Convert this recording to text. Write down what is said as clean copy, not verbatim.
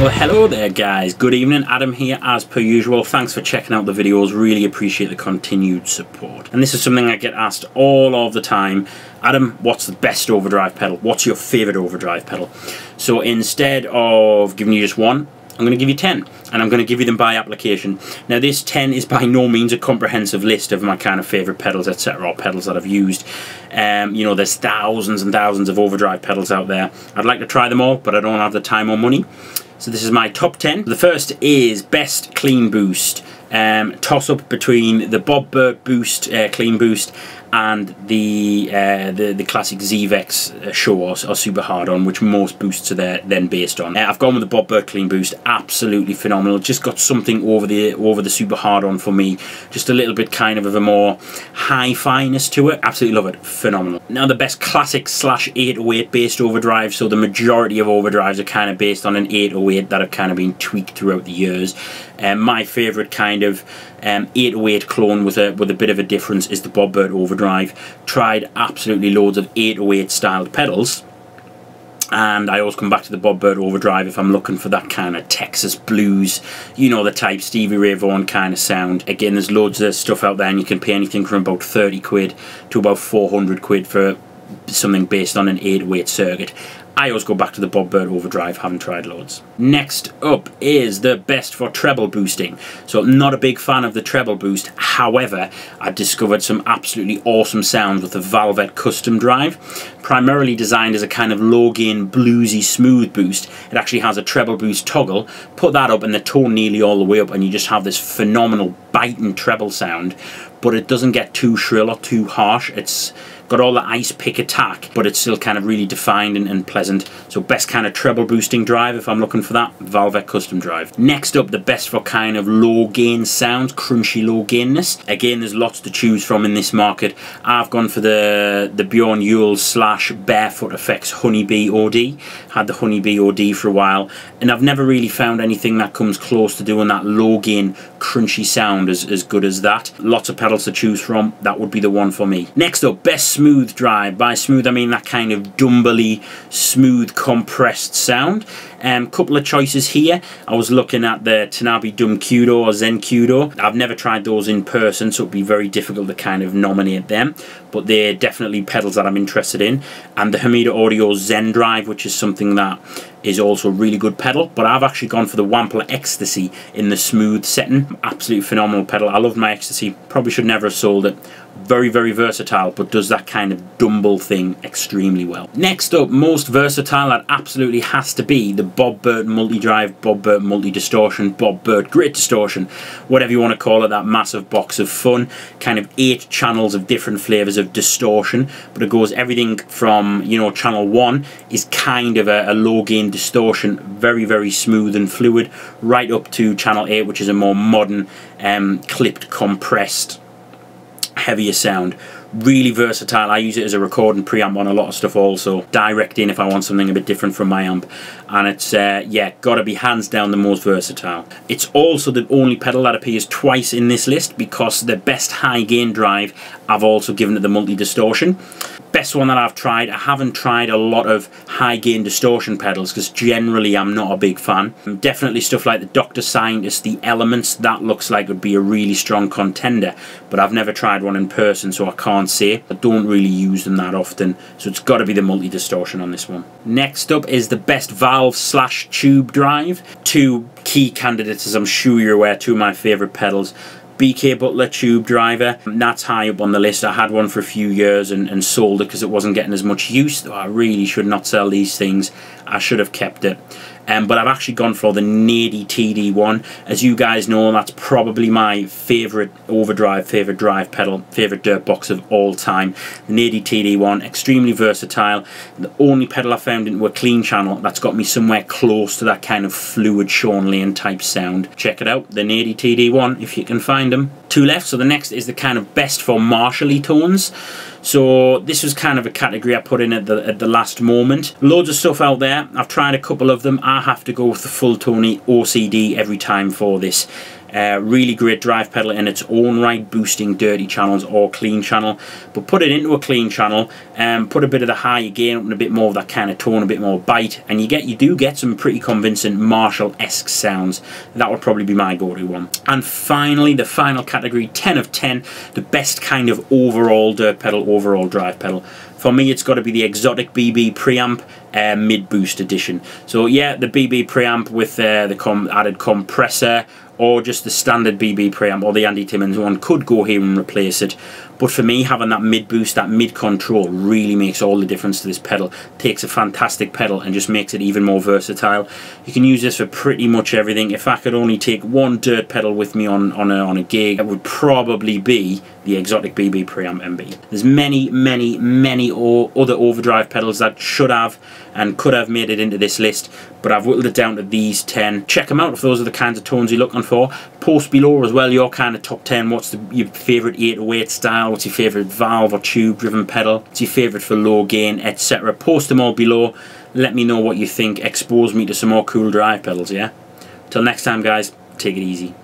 Well, hello there guys, good evening, Adam here as per usual. Thanks for checking out the videos, really appreciate the continued support. And this is something I get asked all of the time. Adam, what's the best overdrive pedal? What's your favourite overdrive pedal? So instead of giving you just one, I'm going to give you 10, and I'm going to give you them by application. Now this 10 is by no means a comprehensive list of my kind of favourite pedals, etc., or pedals that I've used. You know, there's thousands and thousands of overdrive pedals out there. I'd like to try them all, but I don't have the time or money. So this is my top 10. The first is Best Clean Boost. Toss up between the Bob Burt Boost, Clean Boost, and the classic Zvex Show or Super Hard On, which most boosts are then based on. I've gone with the Bob Burt Clean Boost, absolutely phenomenal. Just got something over the Super Hard On for me, just a little bit kind of a more hi-fi-ness to it. Absolutely love it, phenomenal. Now the best classic / 808 based overdrive. So the majority of overdrives are kind of based on an 808 that have kind of been tweaked throughout the years. My favourite kind of 808 clone with a bit of a difference is the Bob Burt Overdrive. Tried absolutely loads of 808 styled pedals, and I always come back to the Bob Burt Overdrive if I'm looking for that kind of Texas blues, you know, the type Stevie Ray Vaughan kind of sound. Again, there's loads of stuff out there, and you can pay anything from about 30 quid to about 400 quid for something based on an 808 circuit. I always go back to the Bob Burt Overdrive, haven't tried loads. Next up is the best for treble boosting. So not a big fan of the treble boost, however, I discovered some absolutely awesome sounds with the Valvet Custom Drive. Primarily designed as a kind of low gain bluesy smooth boost. It actually has a treble boost toggle. Put that up and the tone nearly all the way up, and you just have this phenomenal biting treble sound, but it doesn't get too shrill or too harsh. It's got all the ice pick attack, but it's still kind of really defined and pleasant. So best kind of treble boosting drive if I'm looking for that, Valvet Custom Drive. Next up, the best for kind of low gain sounds, crunchy low gainness. Again, there's lots to choose from in this market. I've gone for the Bjorn Yule / Barefoot Effects Honeybee OD. Had the Honeybee OD for a while, and I've never really found anything that comes close to doing that low gain crunchy sound as good as that. Lots of pedals to choose from, that would be the one for me. Next up, best smooth drive. By smooth I mean that kind of dumbly smooth compressed sound. Couple of choices here. I was looking at the Tanabe Dum Kudo or Zen Kudo. I've never tried those in person, so it'd be very difficult to kind of nominate them, but they're definitely pedals that I'm interested in. And the Hamida Audio Zen Drive, which is something that is also a really good pedal, but I've actually gone for the Wampler Ecstasy in the smooth setting. Absolutely phenomenal pedal. I love my Ecstasy, probably should never have sold it. Very, very versatile, but does that kind of dumble thing extremely well. Next up, most versatile, that absolutely has to be the Bob Burt Multidrive, Bob Burt Multi-Distortion, Bob Burt Great Distortion, whatever you want to call it, that massive box of fun. Kind of 8 channels of different flavours of distortion, but it goes everything from, you know, channel 1 is kind of a low gain distortion, very, very smooth and fluid, right up to channel 8, which is a more modern, clipped, compressed, heavier sound. Really versatile. I use it as a recording preamp on a lot of stuff also. Direct in if I want something a bit different from my amp. And it's, yeah, gotta be hands down the most versatile. It's also the only pedal that appears twice in this list, because the best high gain drive I've also given it the Multi-Distortion. Best one that I've tried. I haven't tried a lot of high gain distortion pedals because generally I'm not a big fan. Definitely stuff like the Dr. Scientist, the Elements, that looks like would be a really strong contender, but I've never tried one in person, so I can't say. I don't really use them that often, so it's got to be the Multi-Distortion on this one. Next up is the best valve / tube drive. Two key candidates, as I'm sure you're aware, two of my favourite pedals. BK Butler Tube Driver, that's high up on the list. I had one for a few years and sold it because it wasn't getting as much use. I really should not sell these things. I should have kept it. But I've actually gone for the Nady TD1. As you guys know, that's probably my favourite overdrive, favourite drive pedal, favourite dirt box of all time. The Nady TD1, extremely versatile. The only pedal I found into a clean channel that's got me somewhere close to that kind of fluid Sean Lane type sound. Check it out, the Nady TD1, if you can find them. 2 left, so the next is the kind of best for martially tones. So this was kind of a category I put in at the last moment. Loads of stuff out there. I've tried a couple of them. I have to go with the full Tony OCD every time for this. Really great drive pedal in its own right, boosting dirty channels or clean channel. But put it into a clean channel and put a bit of the high again and a bit more of that kind of tone, a bit more bite, and you do get some pretty convincing Marshall-esque sounds. That would probably be my go-to one. And finally, the final category, 10 of 10, the best kind of overall dirt pedal, overall drive pedal. For me, it's got to be the exotic BB Preamp mid-boost edition. So yeah, the BB Preamp with the added compressor, or just the standard BB Preamp or the Andy Timmons one could go here and replace it. But for me, having that mid-boost, that mid-control really makes all the difference to this pedal. Takes a fantastic pedal and just makes it even more versatile. You can use this for pretty much everything. If I could only take one dirt pedal with me on a gig, it would probably be the exotic BB Preamp MB. There's many other overdrive pedals that should have and could have made it into this list, but I've whittled it down to these 10. Check them out if those are the kinds of tones you're looking for. Post below as well your kind of top 10. What's your favourite 808 style? What's your favourite valve or tube driven pedal? What's your favourite for low gain, etc. Post them all below. Let me know what you think. Expose me to some more cool drive pedals, yeah? Till next time, guys, take it easy.